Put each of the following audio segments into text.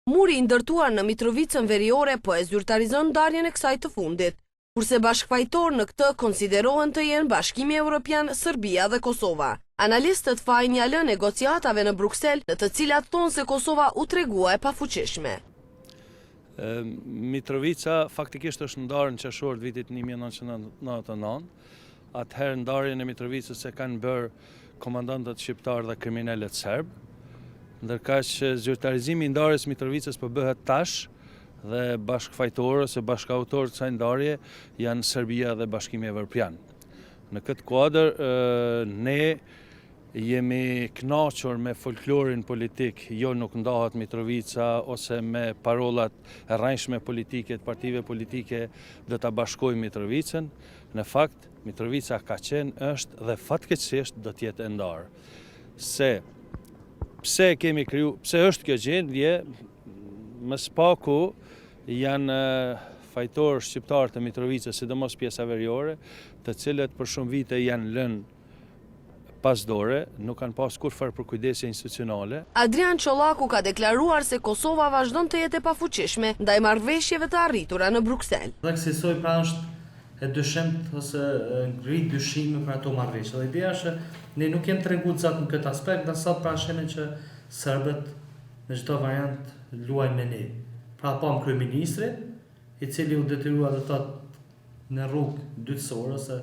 Muri i ndërtuar në Mitrovicën Veriore po e zyrtarizon ndarjen e kësaj të fundit, kurse bashkëfajtor në këtë konsiderohen të jenë Bashkimi Evropian, Serbia dhe Kosova. Analistët fajin ja lënë negociatave në Bruksel, në të cilat thonë se Kosova u tregua e pafuqishme. Mitrovica faktikisht është ndarë në qershor të vitit 1999. Atëherë ndarjen e Mitrovicës e kanë bërë komandantët shqiptar dhe kriminalet serb, ndërka që zyrtarizimi i ndarjes Mitrovicës po bëhet tash dhe bashkëfajtorë ose bashkëautorë të kësaj ndarje janë Serbia dhe Bashkimi Evropian. Në këtë kuadër ne jemi kënaqur me folklorin politik, jo nuk ndahet Mitrovica ose me parollat e rrënjshme politike të partive politike do ta bashkojmë Mitrovicën. Në fakt, Mitrovica ka qenë, është dhe fatkeqësisht do të jetë e ndarë. Pse është kjo gjendje, më spaku janë fajtorë shqiptarë të Mitrovicës, sidomos pjesa veriore, të cilët për shumë vite janë lënë pas dore, nuk kanë pas kurfar për kujdesje institucionale. Adrian Çollaku ka deklaruar se Kosova vazhdon të jetë e pafuqishme ndaj marrëveshjeve të arritura në Bruksel. Dhe kësaj pra është e dyshimt ose ngrit dyshime për ato marrëveshje. Dhe ideja është ne nuk jemi treguar zatë në këtë aspekt, dhe sot pra shene që serbët në çdo variant luajnë me ne. Pra pam kryeministrin, i cili u detyrua dhe thotë në rrugë dytësore, ose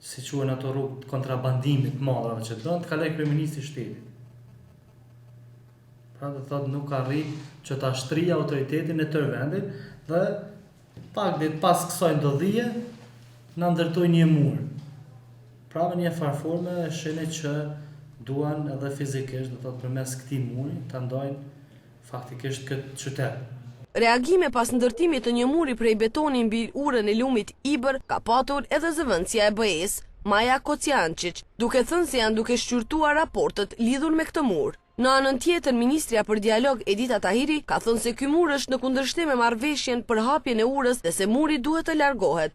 si quhen ato rrugë të kontrabandimit madrave që donë të kaloj kryeministri i shtetit. Pra dhe thotë nuk arrit që ta shtrija autoritetin e tërë vendit dhe pak ditë pas kësaj ndodhie na ndërtoi një mur. Pra me një farforme shene që duan edhe fizikisht, do thotë përmes këtij muri ta ndajnë faktikisht këtë qytet. Reagime pas ndërtimit të një muri prej betoni mbi urën e lumit Ibër ka patur edhe zëvendësja e BE-s, Maja Kociančić, duke thënë se janë duke shqyrtuar raportet lidhur me këtë mur. Në anën tjetër, Ministrja për Dialog Edita Tahiri ka thënë se ky mur është në kundërshtim me marrëveshjen për hapjen e urës dhe se muri duhet të largohet.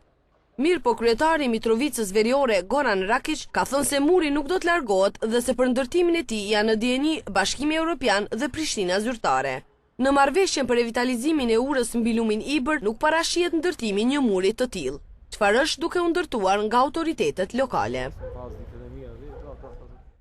Mirë po kryetari i Mitrovicës Veriore, Goran Rakić, ka thënë se muri nuk do të largohet dhe se për ndërtimin e tij janë në dieni Bashkimi Evropian dhe Prishtina zyrtare. Në marrëveshjen për revitalizimin e urës mbi lumin Ibër nuk parashihet ndërtimi një muri të tillë, çfarë është duke u ndërtuar nga autoritetet lokale.